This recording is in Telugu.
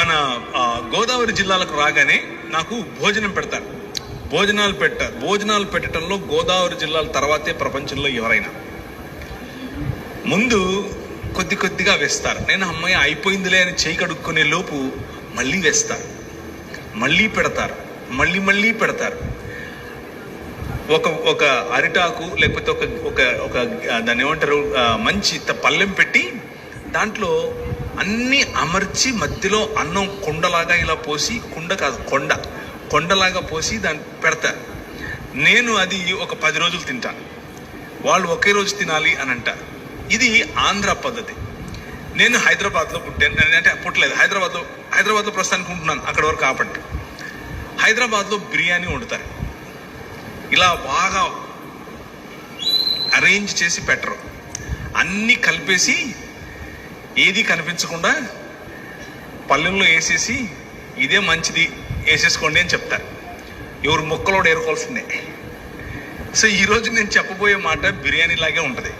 మన గోదావరి జిల్లాలకు రాగానే నాకు భోజనం పెడతారు. భోజనాలు పెట్టడంలో గోదావరి జిల్లాల తర్వాతే ప్రపంచంలో ఎవరైనా. ముందు కొద్దిగా వేస్తారు. నేను అమ్మాయి అయిపోయిందిలే అని చేయి కడుక్కునే లోపు మళ్ళీ వేస్తారు, మళ్ళీ పెడతారు, మళ్ళీ పెడతారు. ఒక అరిటాకు లేకపోతే ఒక దాన్ని ఏమంటారు, మంచి పళ్ళెం పెట్టి దాంట్లో అన్నీ అమర్చి మధ్యలో అన్నం కుండలాగా ఇలా పోసి, కుండ కాదు కొండలాగా పోసి దాన్ని పెడతారు. నేను అది ఒక 10 రోజులు తింటాను. వాళ్ళు ఒకే రోజు తినాలి అని అంటారు. ఇది ఆంధ్ర పద్ధతి. నేను హైదరాబాద్లో పుట్టాను, అంటే పుట్టలేదు, హైదరాబాద్లో ప్రస్తుతానికి ఉంటున్నాను, అక్కడ వరకు ఆపండి. హైదరాబాద్లో బిర్యానీ వండుతారు. ఇలా బాగా అరేంజ్ చేసి పెట్టరు, అన్నీ కలిపేసి ఏది కనిపించకుండా పళ్ళెంలో వేసేసి ఇదే మంచిది వేసేసుకోండి అని చెప్తారు. ఎవరు ముక్కలోడు ఏరుకోవాల్సిందే. సో ఈరోజు నేను చెప్పబోయే మాట బిర్యానీ లాగే ఉంటుంది.